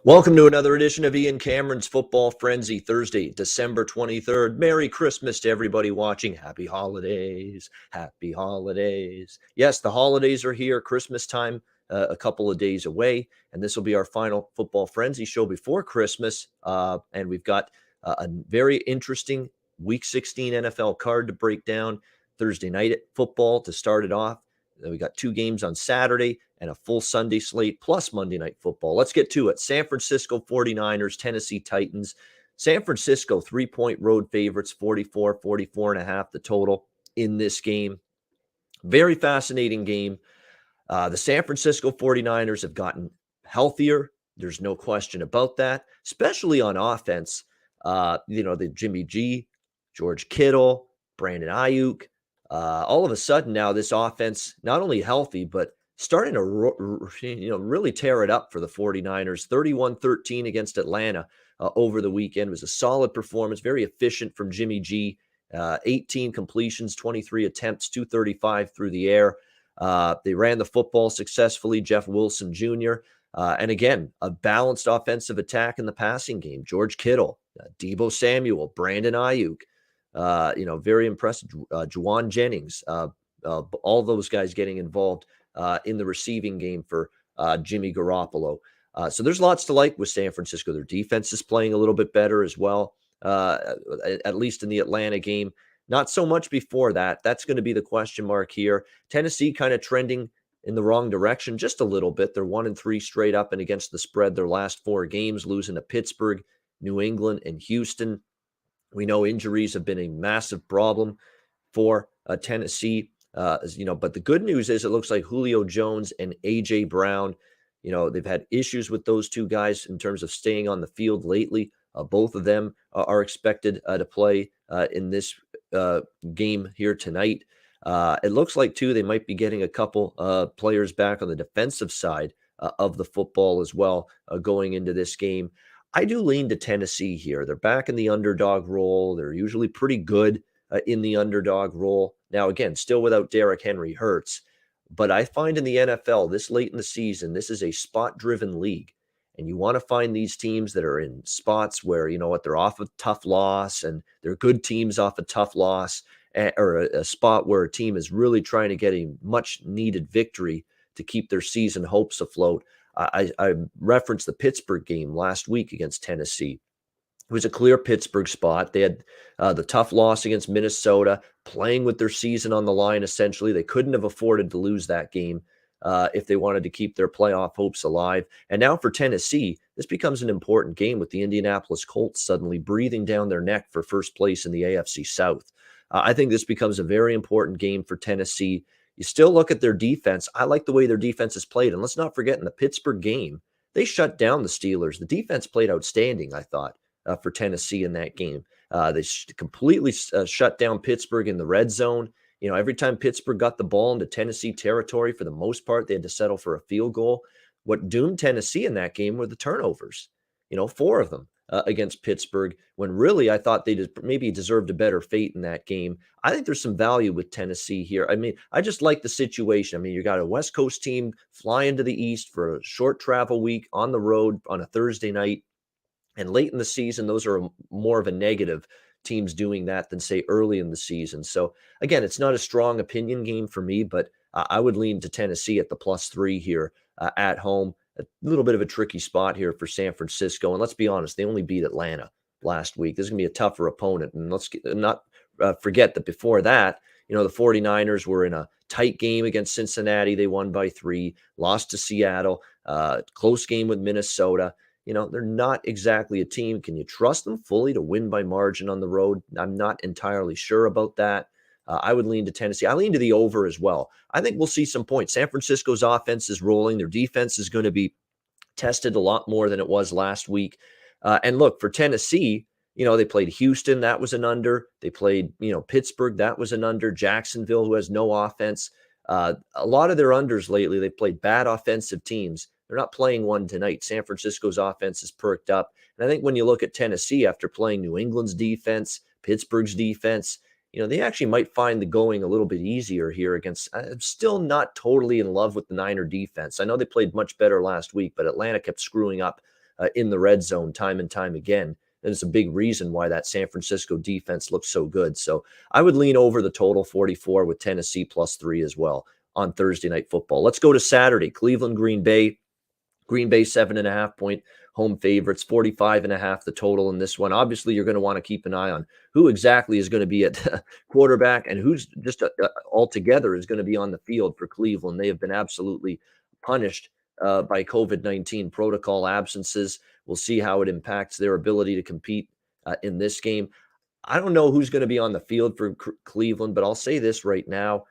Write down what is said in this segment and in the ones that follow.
Welcome to another edition of Ian Cameron's Football Frenzy, Thursday, December 23rd. Merry Christmas to everybody watching. Happy holidays. Happy holidays. Yes, the holidays are here. Christmas time, a couple of days away. And this will be our final Football Frenzy show before Christmas. And we've got a very interesting Week 16 NFL card to break down. Thursday night football to start it off. We got two games on Saturday and a full Sunday slate plus Monday Night Football. Let's get to it. San Francisco 49ers, Tennessee Titans. San Francisco 3-point road favorites, 44 and a half the total in this game. Very fascinating game. The San Francisco 49ers have gotten healthier. There's no question about that, especially on offense. The Jimmy G, George Kittle, Brandon Ayuk. All of a sudden now this offense, not only healthy, but starting to really tear it up for the 49ers. 31-13 against Atlanta over the weekend. It was a solid performance, very efficient from Jimmy G. 18 completions, 23 attempts, 235 through the air. They ran the football successfully, Jeff Wilson Jr. And again, a balanced offensive attack in the passing game. George Kittle, Deebo Samuel, Brandon Ayuk. Very impressive. Juwan Jennings, all those guys getting involved in the receiving game for Jimmy Garoppolo. So there's lots to like with San Francisco. Their defense is playing a little bit better as well, at least in the Atlanta game. Not so much before that. That's going to be the question mark here. Tennessee kind of trending in the wrong direction just a little bit. They're 1-3 straight up and against the spread their last four games, losing to Pittsburgh, New England, and Houston. We know injuries have been a massive problem for Tennessee, but the good news is it looks like Julio Jones and A.J. Brown, they've had issues with those two guys in terms of staying on the field lately. Both of them are expected to play in this game here tonight. It looks like, too, they might be getting a couple players back on the defensive side of the football as well going into this game. I do lean to Tennessee here. They're back in the underdog role. They're usually pretty good in the underdog role. Now, again, still without Derrick Henry hurts. But I find in the NFL, this late in the season, this is a spot-driven league. And you want to find these teams that are in spots where, they're off a tough loss and they're good teams off a tough loss, or a spot where a team is really trying to get a much-needed victory to keep their season hopes afloat. I referenced the Pittsburgh game last week against Tennessee. It was a clear Pittsburgh spot. They had the tough loss against Minnesota, playing with their season on the line, essentially. They couldn't have afforded to lose that game if they wanted to keep their playoff hopes alive. And now for Tennessee, this becomes an important game with the Indianapolis Colts suddenly breathing down their neck for first place in the AFC South. I think this becomes a very important game for Tennessee. You still look at their defense. I like the way their defense is played. And let's not forget, in the Pittsburgh game, they shut down the Steelers. The defense played outstanding, I thought, for Tennessee in that game. They completely shut down Pittsburgh in the red zone. Every time Pittsburgh got the ball into Tennessee territory, for the most part, they had to settle for a field goal. What doomed Tennessee in that game were the turnovers, 4 of them. Against Pittsburgh, when really I thought they maybe deserved a better fate in that game. I think there's some value with Tennessee here. I mean, I just like the situation. I mean, you got a West Coast team flying to the East for a short travel week on the road on a Thursday night. And late in the season, those are more of a negative, teams doing that, than, say, early in the season. So, again, it's not a strong opinion game for me, but I would lean to Tennessee at the +3 here at home. A little bit of a tricky spot here for San Francisco. And let's be honest, they only beat Atlanta last week. This is going to be a tougher opponent. And let's not forget that before that, the 49ers were in a tight game against Cincinnati. They won by 3, lost to Seattle, close game with Minnesota. They're not exactly a team. Can you trust them fully to win by margin on the road? I'm not entirely sure about that. I would lean to Tennessee. I lean to the over as well. I think we'll see some points. San Francisco's offense is rolling. Their defense is going to be tested a lot more than it was last week. And look, for Tennessee, they played Houston. That was an under. They played, Pittsburgh. That was an under. Jacksonville, who has no offense. A lot of their unders lately, they played bad offensive teams. They're not playing one tonight. San Francisco's offense is perked up. And I think when you look at Tennessee after playing New England's defense, Pittsburgh's defense, they actually might find the going a little bit easier here against. I'm still not totally in love with the Niner defense. I know they played much better last week, but Atlanta kept screwing up in the red zone time and time again. And it's a big reason why that San Francisco defense looks so good. So I would lean over the total 44 with Tennessee +3 as well on Thursday Night Football. Let's go to Saturday. Cleveland, Green Bay. Green Bay 7.5-point home favorites, 45.5 the total in this one. Obviously, you're going to want to keep an eye on who exactly is going to be at quarterback and who's just altogether is going to be on the field for Cleveland. They have been absolutely punished by COVID-19 protocol absences. We'll see how it impacts their ability to compete in this game. I don't know who's going to be on the field for Cleveland, but I'll say this right now.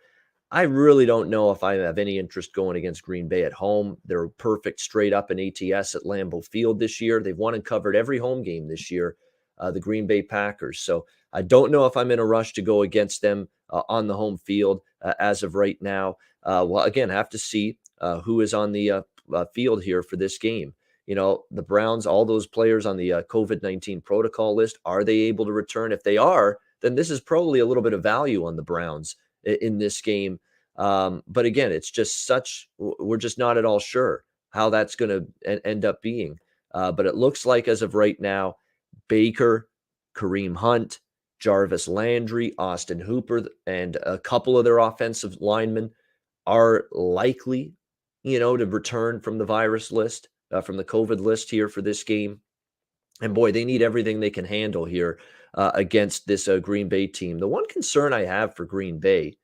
I really don't know if I have any interest going against Green Bay at home. They're perfect straight up in ATS at Lambeau Field this year. They've won and covered every home game this year, the Green Bay Packers. So I don't know if I'm in a rush to go against them on the home field as of right now. Well, again, have to see who is on the field here for this game. You know, the Browns, all those players on the COVID-19 protocol list, are they able to return? If they are, then this is probably a little bit of value on the Browns in this game. But again, it's just we're just not at all sure how that's going to end up being. But it looks like as of right now, Baker, Kareem Hunt, Jarvis Landry, Austin Hooper, and a couple of their offensive linemen are likely, to return from the virus list, from the COVID list here for this game. And boy, they need everything they can handle here against this Green Bay team. The one concern I have for Green Bay,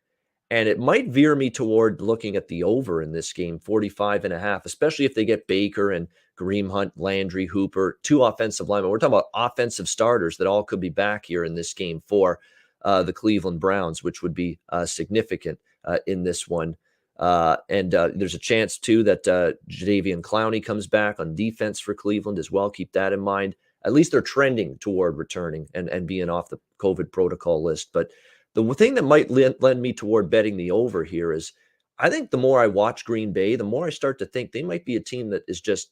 and it might veer me toward looking at the over in this game, 45.5, especially if they get Baker and Kareem Hunt, Landry, Hooper, two offensive linemen. We're talking about offensive starters that all could be back here in this game for the Cleveland Browns, which would be significant in this one. And there's a chance, too, that Jadeveon Clowney comes back on defense for Cleveland as well. Keep that in mind. At least they're trending toward returning and being off the COVID protocol list. But the thing that might lend me toward betting the over here is I think the more I watch Green Bay, the more I start to think they might be a team that is just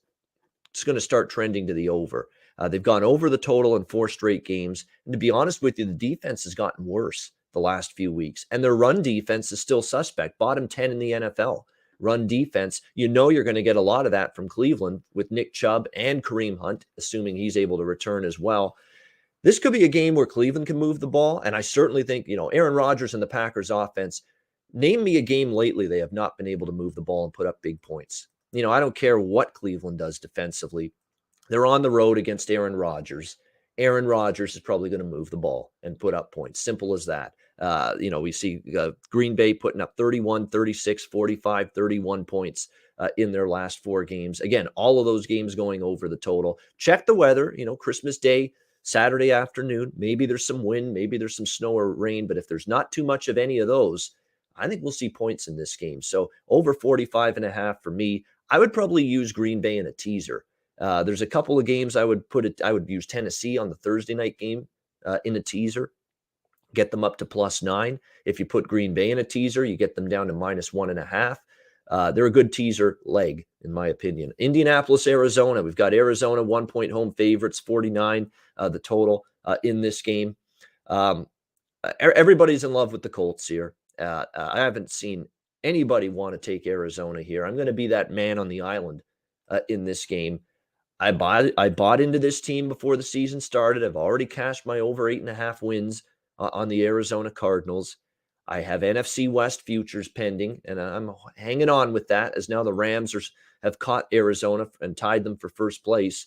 going to start trending to the over. They've gone over the total in 4 straight games. And to be honest with you, the defense has gotten worse the last few weeks. And their run defense is still suspect, bottom 10 in the NFL. Run defense, you're going to get a lot of that from Cleveland with Nick Chubb and Kareem Hunt, assuming he's able to return as well. This could be a game where Cleveland can move the ball, and I certainly think, Aaron Rodgers and the Packers offense, name me a game lately they have not been able to move the ball and put up big points. I don't care what Cleveland does defensively. They're on the road against Aaron Rodgers. Aaron Rodgers is probably going to move the ball and put up points. Simple as that. We see Green Bay putting up 31, 36, 45, 31 points in their last 4 games. Again, all of those games going over the total. Check the weather, Christmas Day, Saturday afternoon. Maybe there's some wind, maybe there's some snow or rain, but if there's not too much of any of those, I think we'll see points in this game. So over 45.5 for me. I would probably use Green Bay in a teaser. There's a couple of games I would use Tennessee on the Thursday night game in a teaser. Get them up to +9. If you put Green Bay in a teaser, you get them down to -1.5. They're a good teaser leg, in my opinion. Indianapolis, Arizona. We've got Arizona 1-point home favorites, 49 the total in this game. Everybody's in love with the Colts here. I haven't seen anybody want to take Arizona here. I'm going to be that man on the island in this game. I bought into this team before the season started. I've already cashed my over 8.5 wins on the Arizona Cardinals. I have NFC West futures pending, and I'm hanging on with that as now the Rams have caught Arizona and tied them for first place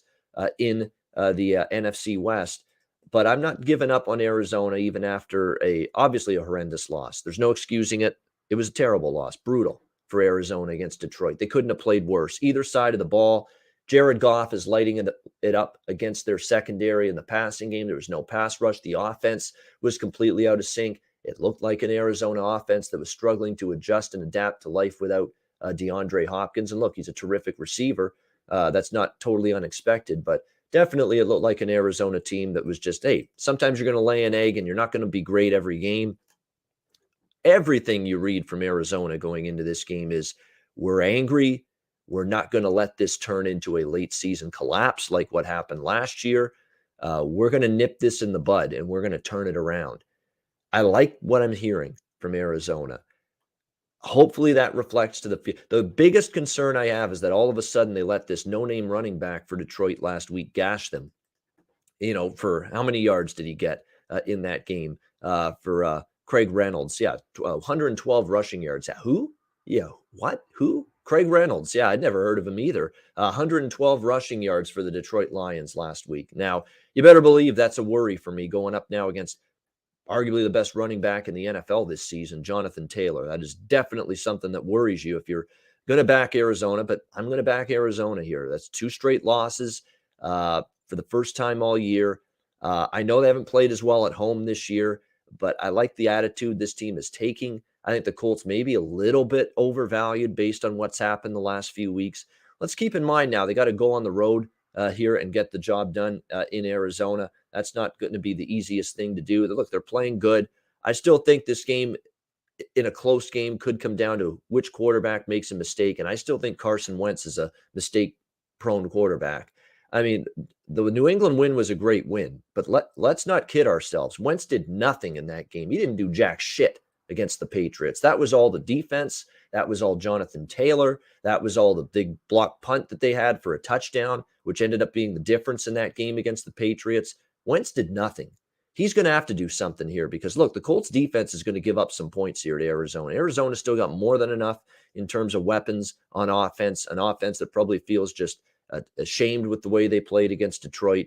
in the NFC West. But I'm not giving up on Arizona even after obviously a horrendous loss. There's no excusing it. It was a terrible loss, brutal for Arizona against Detroit. They couldn't have played worse. Either side of the ball. Jared Goff is lighting it up against their secondary in the passing game. There was no pass rush. The offense was completely out of sync. It looked like an Arizona offense that was struggling to adjust and adapt to life without DeAndre Hopkins. And look, he's a terrific receiver. That's not totally unexpected, but definitely it looked like an Arizona team that was just, hey, sometimes you're going to lay an egg and you're not going to be great every game. Everything you read from Arizona going into this game is we're angry. We're not going to let this turn into a late season collapse like what happened last year. We're going to nip this in the bud and we're going to turn it around. I like what I'm hearing from Arizona. Hopefully that reflects to the biggest concern I have is that all of a sudden they let this no-name running back for Detroit last week gash them. For how many yards did he get in that game for Craig Reynolds? Yeah, 112 rushing yards. Who? Yeah, what? Who? Craig Reynolds. Yeah, I'd never heard of him either. 112 rushing yards for the Detroit Lions last week. Now, you better believe that's a worry for me going up now against arguably the best running back in the NFL this season, Jonathan Taylor. That is definitely something that worries you if you're going to back Arizona, but I'm going to back Arizona here. That's 2 straight losses for the first time all year. I know they haven't played as well at home this year, but I like the attitude this team is taking. I think the Colts may be a little bit overvalued based on what's happened the last few weeks. Let's keep in mind now they got to go on the road here and get the job done in Arizona. That's not going to be the easiest thing to do. Look, they're playing good. I still think this game, in a close game, could come down to which quarterback makes a mistake. And I still think Carson Wentz is a mistake-prone quarterback. I mean, the New England win was a great win, but let's not kid ourselves. Wentz did nothing in that game. He didn't do jack shit against the Patriots. That was all the defense. That was all Jonathan Taylor. That was all the big block punt that they had for a touchdown, which ended up being the difference in that game against the Patriots. Wentz did nothing. He's going to have to do something here because, look, the Colts defense is going to give up some points here to Arizona. Arizona's still got more than enough in terms of weapons on offense, an offense that probably feels just ashamed with the way they played against Detroit.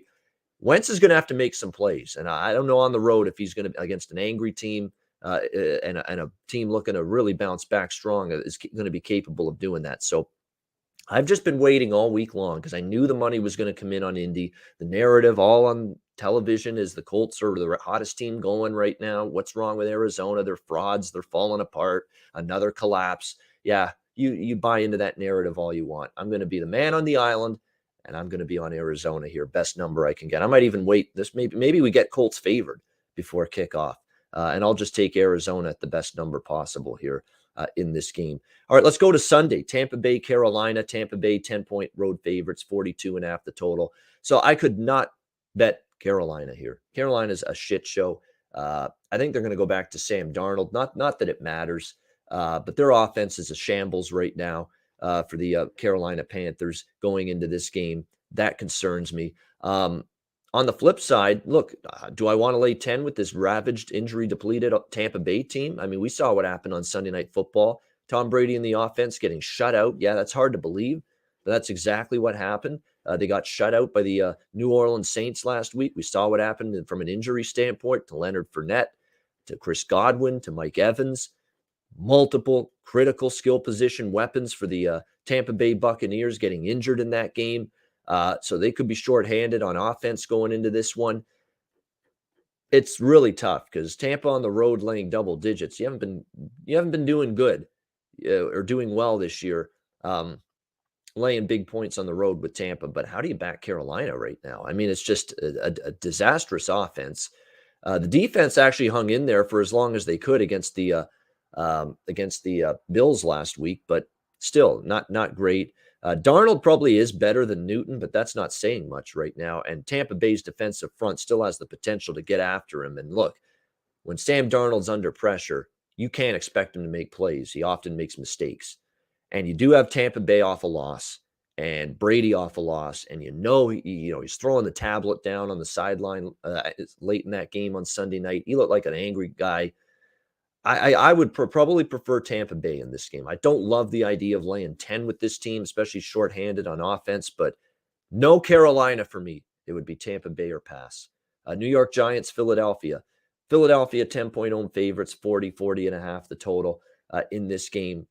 Wentz is going to have to make some plays, and I don't know on the road if he's going to, against an angry team and a team looking to really bounce back strong, is going to be capable of doing that. So I've just been waiting all week long because I knew the money was going to come in on Indy. The narrative all on television is the Colts are the hottest team going right now. What's wrong with Arizona? They're frauds. They're falling apart. Another collapse. Yeah, you buy into that narrative all you want. I'm going to be the man on the island, and I'm going to be on Arizona here. Best number I can get. I might even wait. Maybe we get Colts favored before kickoff, and I'll just take Arizona at the best number possible here in this game. All right, let's go to Sunday. Tampa Bay, Carolina. Tampa Bay 10-point road favorites, 42.5 the total. So I could not bet Carolina here. Carolina's a shit show. I think they're going to go back to Sam Darnold. Not that it matters, but their offense is a shambles right now for the Carolina Panthers going into this game. That concerns me. On the flip side, look, do I want to lay 10 with this ravaged, injury-depleted Tampa Bay team? I mean, we saw what happened on Sunday Night Football. Tom Brady and the offense getting shut out. Yeah, that's hard to believe, but that's exactly what happened. They got shut out by the New Orleans Saints last week. We saw what happened from an injury standpoint to Leonard Fournette, to Chris Godwin, to Mike Evans. Multiple critical skill position weapons for the Tampa Bay Buccaneers getting injured in that game. So they could be shorthanded on offense going into this one. It's really tough because Tampa on the road laying double digits. You haven't been doing good or doing well this year, laying big points on the road with Tampa. But how do you back Carolina right now? I mean, it's just a disastrous offense. The defense actually hung in there for as long as they could against the Bills last week, but still not great. Darnold probably is better than Newton, but that's not saying much right now. And Tampa Bay's defensive front still has the potential to get after him. And look, when Sam Darnold's under pressure, you can't expect him to make plays. He often makes mistakes. And you do have Tampa Bay off a loss and Brady off a loss. And he's throwing the tablet down on the sideline late in that game on Sunday night. He looked like an angry guy. I would probably prefer Tampa Bay in this game. I don't love the idea of laying 10 with this team, especially shorthanded on offense, but no Carolina for me. It would be Tampa Bay or pass. New York Giants, Philadelphia. Philadelphia 10-point home favorites, 40.5 the total in this game.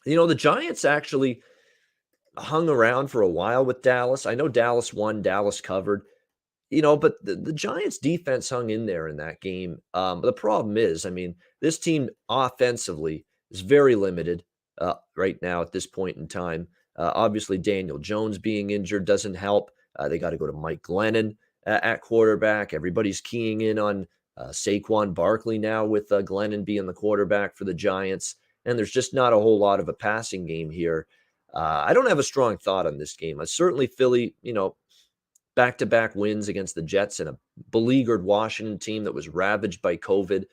The Giants actually hung around for a while with Dallas. I know Dallas won, Dallas covered. But the Giants defense hung in there in that game. The problem is, I mean, this team offensively is very limited right now at this point in time. Obviously, Daniel Jones being injured doesn't help. They got to go to Mike Glennon at quarterback. Everybody's keying in on Saquon Barkley now with Glennon being the quarterback for the Giants. And there's just not a whole lot of a passing game here. I don't have a strong thought on this game. Certainly Philly, back-to-back wins against the Jets and a beleaguered Washington team that was ravaged by COVID.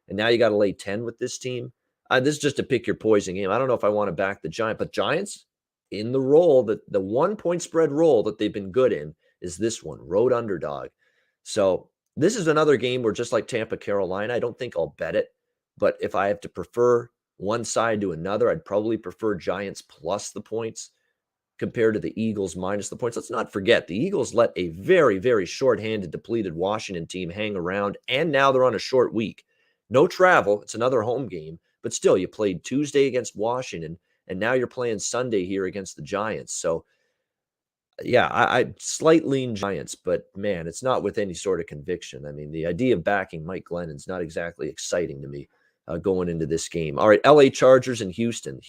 And now you got to lay 10 with this team. This is just a pick your poison game. I don't know if I want to back the Giants, but Giants in the role that the 1 point spread role that they've been good in is this one, road underdog. So this is another game where just like Tampa, Carolina, I don't think I'll bet it. But if I have to prefer one side to another, I'd probably prefer Giants plus the points compared to the Eagles minus the points. Let's not forget, the Eagles let a very, very short-handed, depleted Washington team hang around, and now they're on a short week. No travel. It's another home game, but still, you played Tuesday against Washington, and now you're playing Sunday here against the Giants. So, yeah, I slight lean Giants, but man, it's not with any sort of conviction. I mean, the idea of backing Mike Glennon's not exactly exciting to me going into this game. All right, LA Chargers and Houston.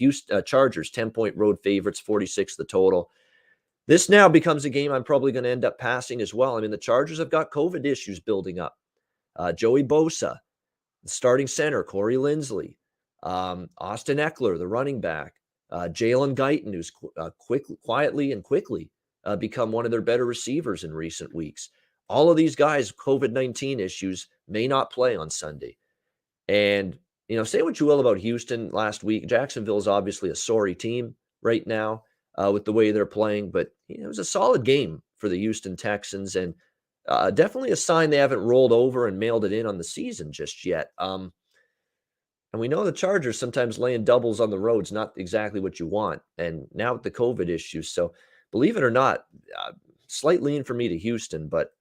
Chargers 10-point road favorites, 46 the total. This now becomes a game I'm probably going to end up passing as well. I mean, the Chargers have got COVID issues building up. Joey Bosa, the starting center, Corey Linsley, Austin Eckler, the running back, Jalen Guyton, who's quietly and quickly become one of their better receivers in recent weeks. All of these guys, COVID-19 issues, may not play on Sunday. And, say what you will about Houston last week. Jacksonville is obviously a sorry team right now with the way they're playing, but it was a solid game for the Houston Texans, and definitely a sign they haven't rolled over and mailed it in on the season just yet. And we know the Chargers sometimes laying doubles on the road is not exactly what you want. And now with the COVID issues. So believe it or not, slight lean for me to Houston, but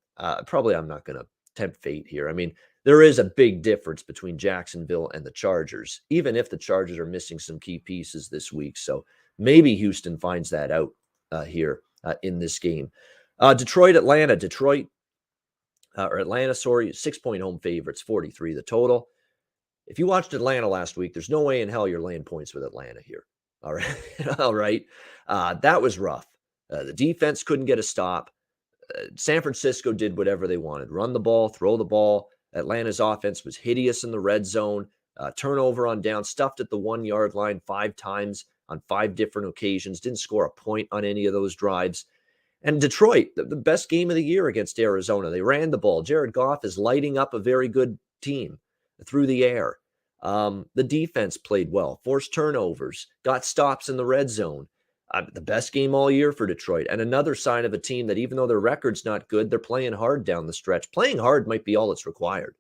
probably I'm not going to tempt fate here. I mean, there is a big difference between Jacksonville and the Chargers, even if the Chargers are missing some key pieces this week. So maybe Houston finds that out here in this game. Detroit, Atlanta. Atlanta, 6-point home favorites, 43 the total. If you watched Atlanta last week, there's no way in hell you're laying points with Atlanta here. All right. All right. That was rough. The defense couldn't get a stop. San Francisco did whatever they wanted. Run the ball, throw the ball. Atlanta's offense was hideous in the red zone. Turnover on down, stuffed at the 1-yard line 5 times on 5 different occasions. Didn't score a point on any of those drives. And Detroit, the best game of the year against Arizona. They ran the ball. Jared Goff is lighting up a very good team through the air. The defense played well, forced turnovers, got stops in the red zone. The best game all year for Detroit. And another sign of a team that even though their record's not good, they're playing hard down the stretch. Playing hard might be all that's required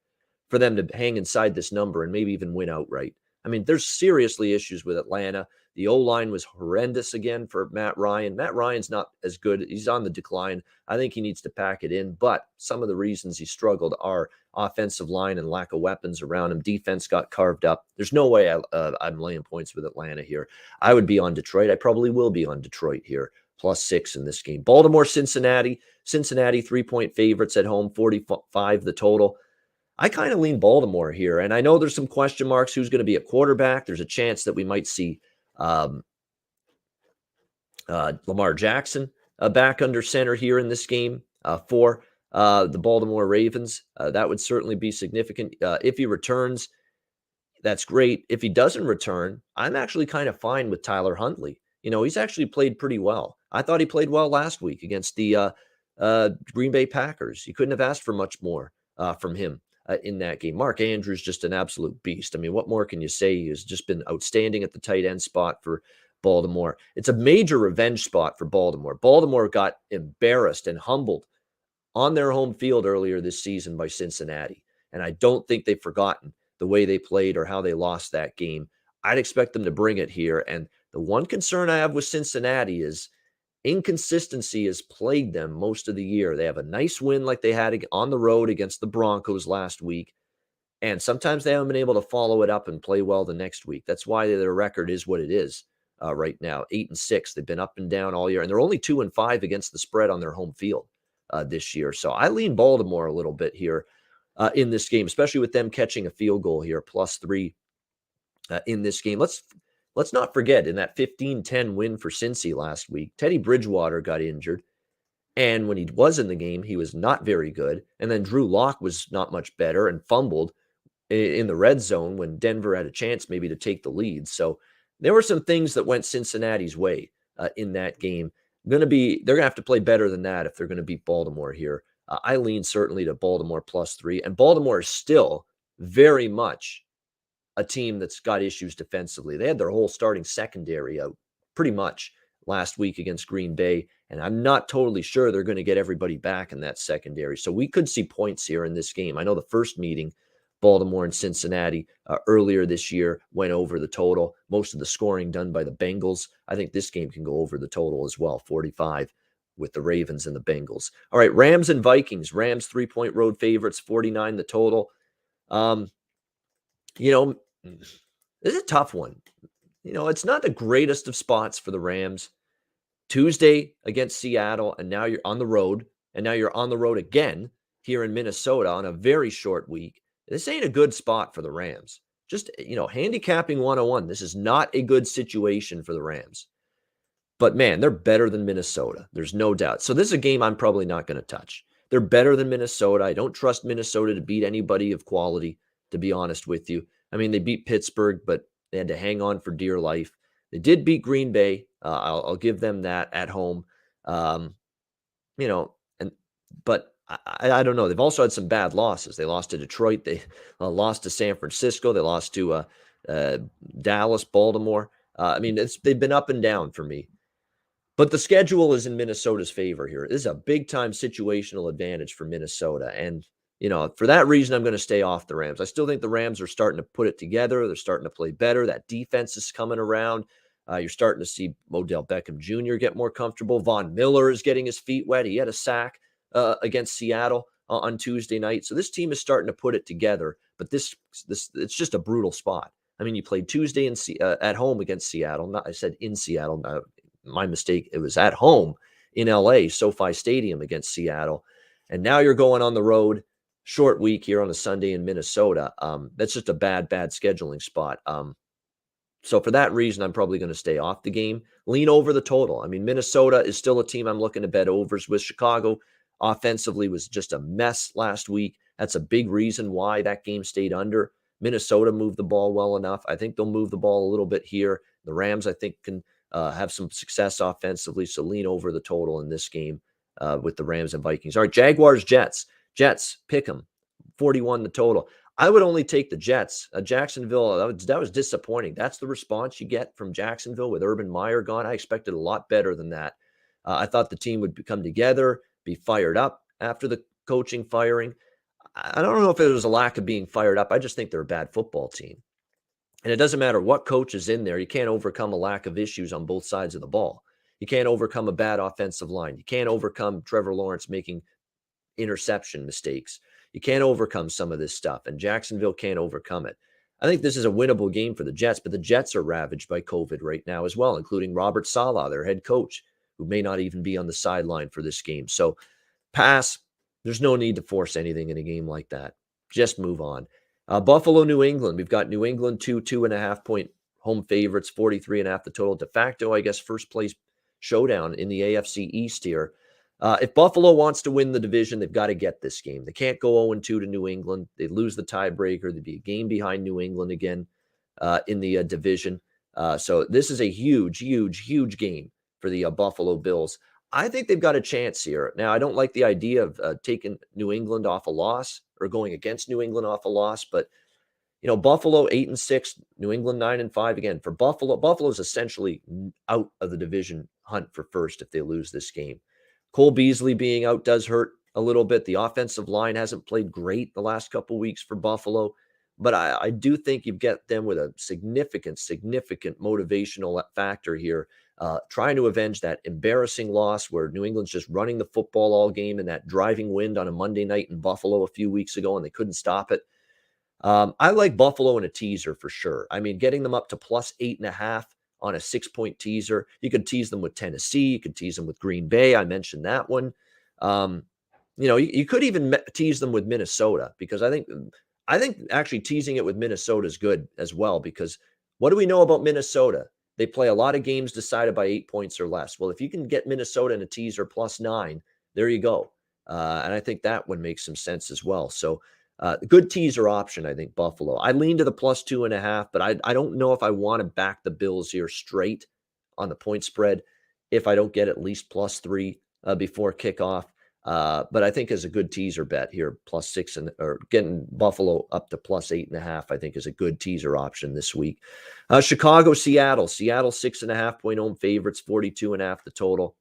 for them to hang inside this number and maybe even win outright. I mean, there's seriously issues with Atlanta. The O-line was horrendous again for Matt Ryan. Matt Ryan's not as good. He's on the decline. I think he needs to pack it in. But some of the reasons he struggled are offensive line and lack of weapons around him. Defense got carved up. There's no way I'm laying points with Atlanta here. I would be on Detroit. I probably will be on Detroit here. +6 in this game. Baltimore, Cincinnati. Cincinnati 3-point favorites at home, 45 the total. I kind of lean Baltimore here, and I know there's some question marks. Who's going to be a quarterback? There's a chance that we might see Lamar Jackson back under center here in this game for the Baltimore Ravens. That would certainly be significant. If he returns, that's great. If he doesn't return, I'm actually kind of fine with Tyler Huntley. He's actually played pretty well. I thought he played well last week against the Green Bay Packers. You couldn't have asked for much more from him in that game. Mark Andrews, just an absolute beast. I mean, what more can you say? He's just been outstanding at the tight end spot for Baltimore. It's a major revenge spot for Baltimore. Baltimore got embarrassed and humbled on their home field earlier this season by Cincinnati. And I don't think they've forgotten the way they played or how they lost that game. I'd expect them to bring it here. And the one concern I have with Cincinnati is inconsistency has plagued them most of the year. They have a nice win like they had on the road against the Broncos last week. And sometimes they haven't been able to follow it up and play well the next week. That's why their record is what it is right now, 8-6. They've been up and down all year. And they're only 2-5 against the spread on their home field this year. So I lean Baltimore a little bit here in this game, especially with them catching a field goal here, +3 in this game. Let's not forget, in that 15-10 win for Cincy last week, Teddy Bridgewater got injured. And when he was in the game, he was not very good. And then Drew Lock was not much better and fumbled in the red zone when Denver had a chance maybe to take the lead. So there were some things that went Cincinnati's way in that game. They're going to have to play better than that if they're going to beat Baltimore here. I lean certainly to Baltimore +3. And Baltimore is still very much a team that's got issues defensively. They had their whole starting secondary out pretty much last week against Green Bay, and I'm not totally sure they're going to get everybody back in that secondary. So we could see points here in this game. I know the first meeting, Baltimore and Cincinnati, earlier this year went over the total. Most of the scoring done by the Bengals. I think this game can go over the total as well, 45 with the Ravens and the Bengals. All right, Rams and Vikings. Rams 3-point road favorites, 49 the total. You know, this is a tough one. You know, it's not the greatest of spots for the Rams. Tuesday against Seattle, and now you're on the road, and now you're on the road again here in Minnesota on a very short week. This ain't a good spot for the Rams. Just, handicapping 101. This is not a good situation for the Rams. But, man, they're better than Minnesota. There's no doubt. So this is a game I'm probably not going to touch. They're better than Minnesota. I don't trust Minnesota to beat anybody of quality, to be honest with you. I mean, they beat Pittsburgh, but they had to hang on for dear life. They did beat Green Bay. I'll give them that at home. But I don't know. They've also had some bad losses. They lost to Detroit. They lost to San Francisco. They lost to Dallas, Baltimore. They've been up and down for me. But the schedule is in Minnesota's favor here. This is a big-time situational advantage for Minnesota. And, for that reason, I'm going to stay off the Rams. I still think the Rams are starting to put it together. They're starting to play better. That defense is coming around. You're starting to see Odell Beckham Jr. get more comfortable. Von Miller is getting his feet wet. He had a sack against Seattle on Tuesday night. So this team is starting to put it together. But this it's just a brutal spot. I mean, you played Tuesday at home against Seattle. I said in Seattle. My mistake. It was at home in LA, SoFi Stadium against Seattle. And now you're going on the road. Short week here on a Sunday in Minnesota. That's just a bad scheduling spot. So for that reason, I'm probably going to stay off the game. Lean over the total. I mean, Minnesota is still a team I'm looking to bet overs with. Chicago offensively was just a mess last week. That's a big reason why that game stayed under. Minnesota moved the ball well enough. I think they'll move the ball a little bit here. The Rams, I think, can have some success offensively. So lean over the total in this game with the Rams and Vikings. All right, Jaguars, Jets. Jets, pick them. 41 the total. I would only take the Jets. Jacksonville, that was disappointing. That's the response you get from Jacksonville with Urban Meyer gone. I expected a lot better than that. I thought the team would come together, be fired up after the coaching firing. I don't know if it was a lack of being fired up. I just think they're a bad football team. And it doesn't matter what coach is in there. You can't overcome a lack of issues on both sides of the ball. You can't overcome a bad offensive line. You can't overcome Trevor Lawrence making interception mistakes. You can't overcome some of this stuff, and Jacksonville can't overcome it. I think this is a winnable game for the Jets, but the Jets are ravaged by COVID right now as well, including Robert Saleh, their head coach, who may not even be on the sideline for this game. So pass. There's no need to force anything in a game like that. Just move on. Buffalo, New England. We've got New England 2.5 point home favorites, 43.5 the total. De facto, I guess, first place showdown in the AFC East here. If Buffalo wants to win the division, they've got to get this game. They can't go 0-2 to New England. They lose the tiebreaker. They'd be a game behind New England again in the division. So this is a huge, huge, huge game for the Buffalo Bills. I think they've got a chance here. Now, I don't like the idea of taking New England off a loss or going against New England off a loss, but Buffalo 8-6, New England 9-5. Again, for Buffalo's essentially out of the division hunt for first if they lose this game. Cole Beasley being out does hurt a little bit. The offensive line hasn't played great the last couple of weeks for Buffalo, but I do think you get them with a significant motivational factor here, trying to avenge that embarrassing loss where New England's just running the football all game and that driving wind on a Monday night in Buffalo a few weeks ago, and they couldn't stop it. I like Buffalo in a teaser for sure. I mean, getting them up to plus 8.5 on a 6-point teaser. You could tease them with Tennessee. You could tease them with Green Bay. I mentioned that one. You could even tease them with Minnesota, because I think actually teasing it with Minnesota is good as well, because what do we know about Minnesota? They play a lot of games decided by 8 points or less. Well, if you can get Minnesota in a teaser plus 9, there you go. And I think that one makes some sense as well. So good teaser option, I think, Buffalo. I lean to the plus 2.5, but I don't know if I want to back the Bills here straight on the point spread if I don't get at least plus 3 before kickoff. But I think is a good teaser bet here, +6 or getting Buffalo up to +8.5. I think is a good teaser option this week. Chicago, Seattle, 6.5-point home favorites, 42.5 the total.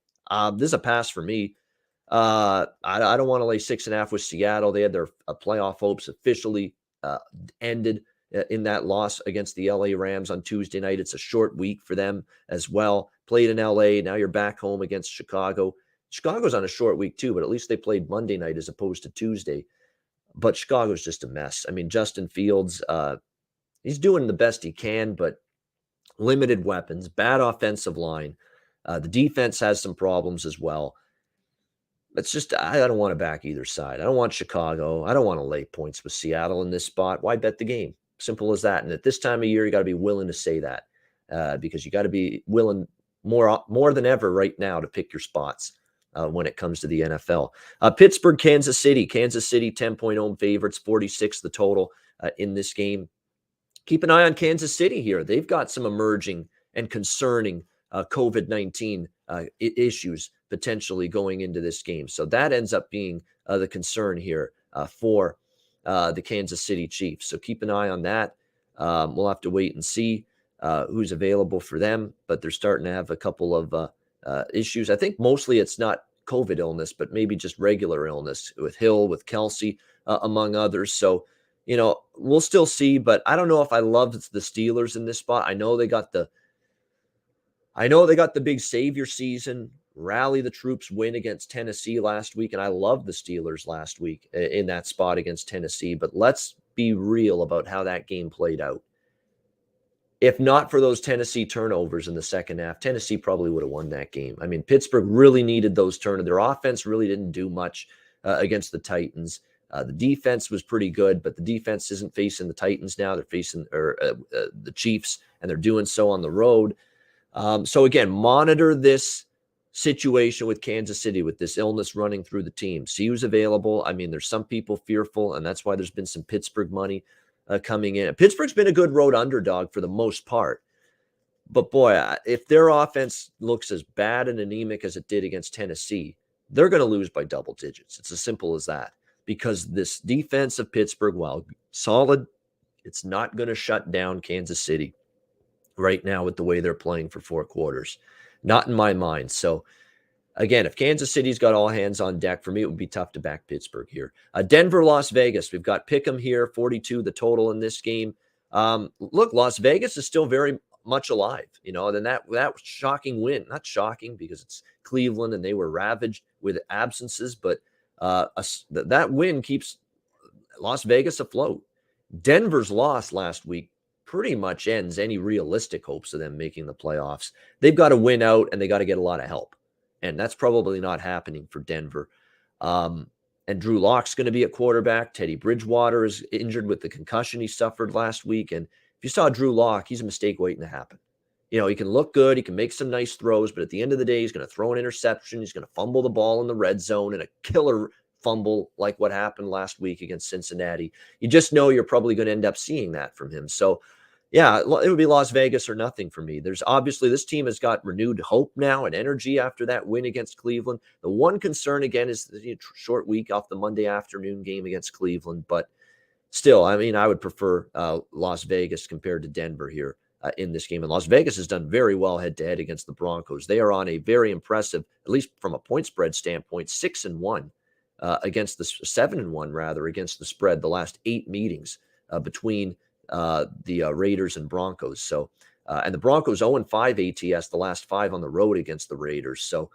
This is a pass for me. I don't want to lay 6.5 with Seattle. They had their playoff hopes officially ended in that loss against the LA Rams on Tuesday night. It's a short week for them as well. Played in LA. Now you're back home against Chicago. Chicago's on a short week too, but at least they played Monday night as opposed to Tuesday. But Chicago's just a mess. I mean, Justin Fields, he's doing the best he can, but limited weapons, bad offensive line. The defense has some problems as well. It's just, I don't want to back either side. I don't want Chicago. I don't want to lay points with Seattle in this spot. Why bet the game? Simple as that. And at this time of year, you got to be willing to say that because you got to be willing more than ever right now to pick your spots when it comes to the NFL. Pittsburgh, Kansas City. Kansas City, 10-point home favorites, 46 the total in this game. Keep an eye on Kansas City here. They've got some emerging and concerning COVID-19 issues potentially going into this game. So that ends up being the concern here for the Kansas City Chiefs. So keep an eye on that. We'll have to wait and see who's available for them, but they're starting to have a couple of issues. I think mostly it's not COVID illness, but maybe just regular illness with Hill, with Kelsey, among others. So, we'll still see, but I don't know if I love the Steelers in this spot. I know they got the big savior season, rally the troops win against Tennessee last week, and I love the Steelers last week in that spot against Tennessee, but let's be real about how that game played out. If not for those Tennessee turnovers in the second half, Tennessee probably would have won that game. I mean, Pittsburgh really needed those turnovers. Their offense really didn't do much against the Titans. The defense was pretty good, but the defense isn't facing the Titans now. They're facing the Chiefs, and they're doing so on the road. So again, monitor this situation with Kansas City with this illness running through the team. See who's available. I mean, there's some people fearful, and that's why there's been some Pittsburgh money coming in. Pittsburgh's been a good road underdog for the most part. But boy, if their offense looks as bad and anemic as it did against Tennessee, they're going to lose by double digits. It's as simple as that. Because this defense of Pittsburgh, while solid, it's not going to shut down Kansas City right now with the way they're playing for 4 quarters. Not in my mind. So, again, if Kansas City's got all hands on deck, for me, it would be tough to back Pittsburgh here. Denver, Las Vegas. We've got Pick'em here, 42 the total in this game. Look, Las Vegas is still very much alive. Then that shocking win. Not shocking because it's Cleveland and they were ravaged with absences, but that win keeps Las Vegas afloat. Denver's loss last week pretty much ends any realistic hopes of them making the playoffs. They've got to win out and they got to get a lot of help. And that's probably not happening for Denver. And Drew Lock's going to be at quarterback. Teddy Bridgewater is injured with the concussion he suffered last week. And if you saw Drew Lock, he's a mistake waiting to happen. He can look good. He can make some nice throws. But at the end of the day, he's going to throw an interception. He's going to fumble the ball in the red zone and a killer fumble like what happened last week against Cincinnati. You just know you're probably going to end up seeing that from him. So, yeah, it would be Las Vegas or nothing for me. There's obviously this team has got renewed hope now and energy after that win against Cleveland. The one concern, again, is the short week off the Monday afternoon game against Cleveland. But still, I mean, I would prefer Las Vegas compared to Denver here in this game. And Las Vegas has done very well head-to-head against the Broncos. They are on a very impressive, at least from a point spread standpoint, 6-1 against the 7-1 rather against the spread the last 8 meetings between the Raiders and Broncos. So, and the Broncos 0-5 ATS, the last 5 on the road against the Raiders. So,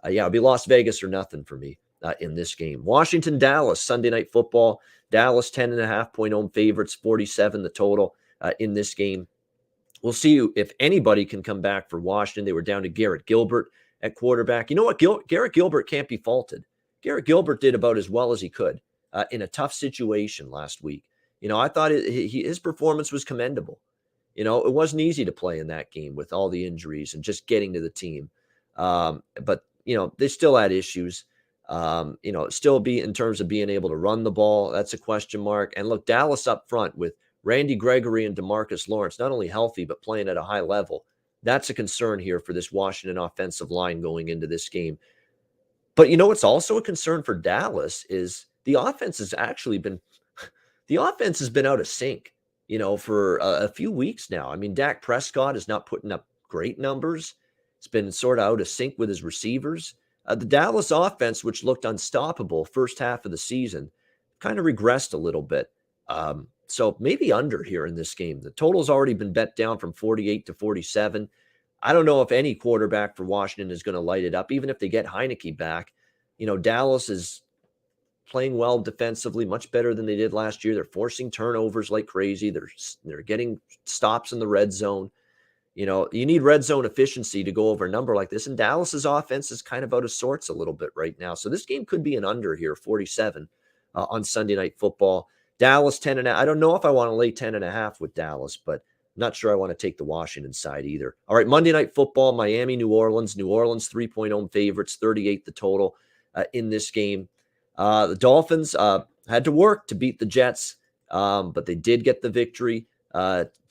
it'll be Las Vegas or nothing for me in this game. Washington, Dallas, Sunday Night Football. Dallas 10.5-point home favorites, 47 the total in this game. We'll see if anybody can come back for Washington. They were down to Garrett Gilbert at quarterback. You know what? Garrett Gilbert can't be faulted. Garrett Gilbert did about as well as he could in a tough situation last week. I thought his performance was commendable. It wasn't easy to play in that game with all the injuries and just getting to the team. But they still had issues. Still be in terms of being able to run the ball. That's a question mark. And look, Dallas up front with Randy Gregory and DeMarcus Lawrence, not only healthy, but playing at a high level. That's a concern here for this Washington offensive line going into this game. But you know what's also a concern for Dallas is the offense has been out of sync, for a few weeks now. I mean, Dak Prescott is not putting up great numbers. It's been sort of out of sync with his receivers. The Dallas offense, which looked unstoppable first half of the season, kind of regressed a little bit. So maybe under here in this game. The total's already been bet down from 48 to 47. I don't know if any quarterback for Washington is going to light it up, even if they get Heineke back. Dallas is playing well defensively, much better than they did last year. They're forcing turnovers like crazy. They're getting stops in the red zone. You need red zone efficiency to go over a number like this. And Dallas's offense is kind of out of sorts a little bit right now. So this game could be an under here, 47 on Sunday Night Football. Dallas 10.5. I don't know if I want to lay 10.5 with Dallas, but I'm not sure I want to take the Washington side either. All right, Monday Night Football, Miami, New Orleans. New Orleans 3-point home favorites, 38 the total in this game. The Dolphins had to work to beat the Jets, but they did get the victory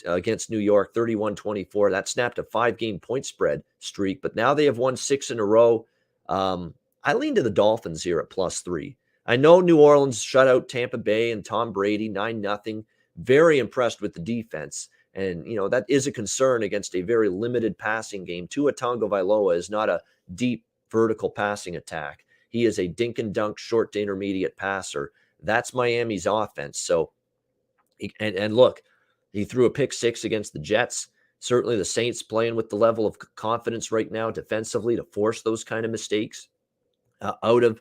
against New York, 31-24. That snapped a 5-game point spread streak, but now they have won 6 in a row. I lean to the Dolphins here at +3. I know New Orleans shut out Tampa Bay and Tom Brady 9-0. Very impressed with the defense. And, that is a concern against a very limited passing game. Tua Tagovailoa is not a deep vertical passing attack. He is a dink and dunk, short to intermediate passer. That's Miami's offense. So, and look, he threw a pick 6 against the Jets. Certainly the Saints playing with the level of confidence right now defensively to force those kind of mistakes out of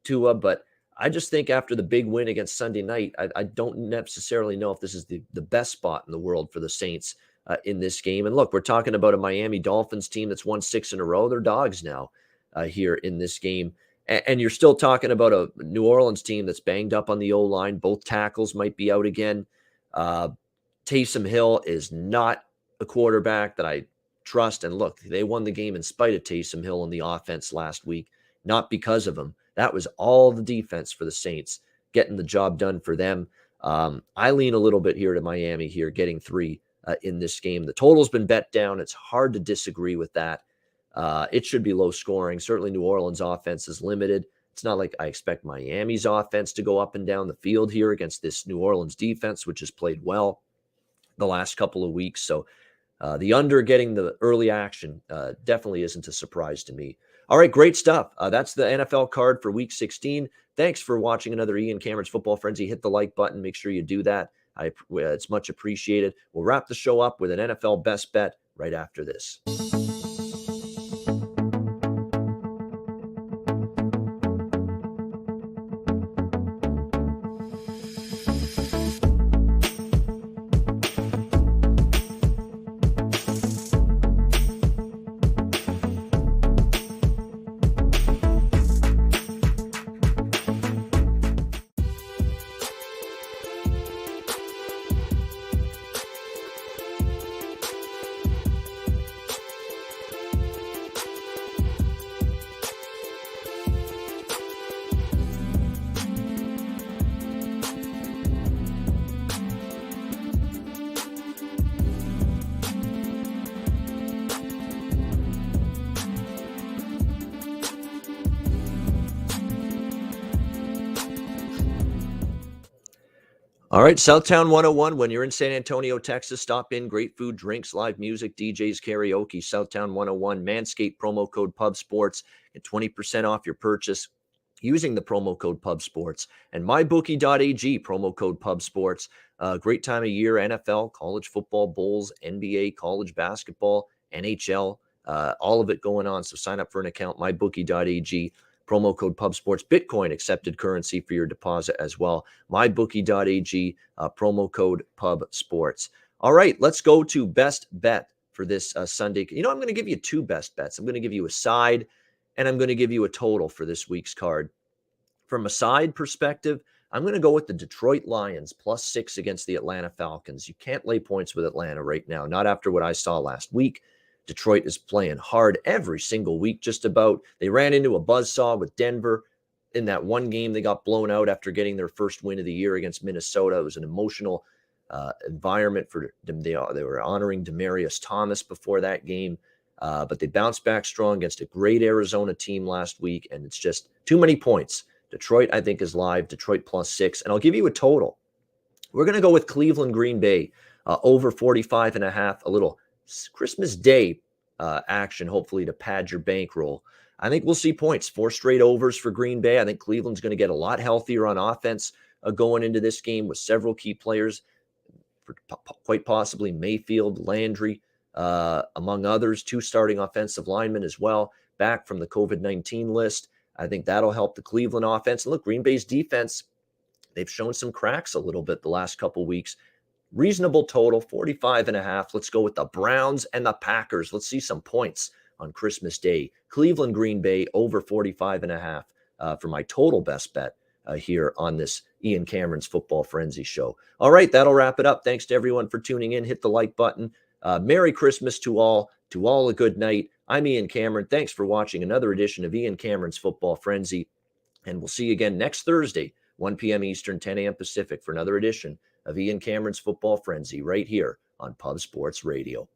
Tua. But I just think after the big win against Sunday night, I don't necessarily know if this is the best spot in the world for the Saints in this game. And look, we're talking about a Miami Dolphins team that's won 6 in a row. They're dogs now here in this game. And you're still talking about a New Orleans team that's banged up on the O-line. Both tackles might be out again. Taysom Hill is not a quarterback that I trust. And look, they won the game in spite of Taysom Hill in the offense last week, not because of him. That was all the defense for the Saints, getting the job done for them. I lean a little bit here to Miami here, getting 3 in this game. The total's been bet down. It's hard to disagree with that. It should be low scoring. Certainly New Orleans offense is limited. It's not like I expect Miami's offense to go up and down the field here against this New Orleans defense, which has played well the last couple of weeks. So the under getting the early action definitely isn't a surprise to me. All right, great stuff. That's the NFL card for Week 16. Thanks for watching another Ian Cameron's Football Frenzy. Hit the like button. Make sure you do that. It's much appreciated. We'll wrap the show up with an NFL best bet right after this. All right, Southtown 101. When you're in San Antonio, Texas, stop in. Great food, drinks, live music, DJs, karaoke. Southtown 101. Manscaped promo code PubSports. Get 20% off your purchase using the promo code PubSports. And mybookie.ag promo code PubSports. Great time of year. NFL, college football, bowls, NBA, college basketball, NHL. All of it going on. So sign up for an account. Mybookie.ag. Promo code PubSports. Bitcoin accepted currency for your deposit as well. MyBookie.ag, promo code PubSports. All right, let's go to best bet for this Sunday. I'm going to give you 2 best bets. I'm going to give you a side, and I'm going to give you a total for this week's card. From a side perspective, I'm going to go with the Detroit Lions +6 against the Atlanta Falcons. You can't lay points with Atlanta right now, not after what I saw last week. Detroit is playing hard every single week, just about. They ran into a buzzsaw with Denver in that one game. They got blown out after getting their first win of the year against Minnesota. It was an emotional environment for them. They were honoring Demaryius Thomas before that game. But they bounced back strong against a great Arizona team last week, and it's just too many points. Detroit, I think, is live. Detroit +6. And I'll give you a total. We're going to go with Cleveland Green Bay over 45.5. A little Christmas Day action, hopefully, to pad your bankroll. I think we'll see points. 4 straight overs for Green Bay. I think Cleveland's going to get a lot healthier on offense going into this game with several key players, quite possibly Mayfield, Landry, among others, 2 starting offensive linemen as well, back from the COVID-19 list. I think that'll help the Cleveland offense. And look, Green Bay's defense, they've shown some cracks a little bit the last couple weeks. Reasonable total, 45.5. Let's go with the Browns and the Packers. Let's see some points on Christmas Day. Cleveland, Green Bay, over 45.5 for my total best bet here on this Ian Cameron's Football Frenzy show. All right, that'll wrap it up. Thanks to everyone for tuning in. Hit the like button. Merry Christmas to all. To all a good night. I'm Ian Cameron. Thanks for watching another edition of Ian Cameron's Football Frenzy. And we'll see you again next Thursday, 1 p.m. Eastern, 10 a.m. Pacific, for another edition of Ian Cameron's Football Frenzy right here on Pub Sports Radio.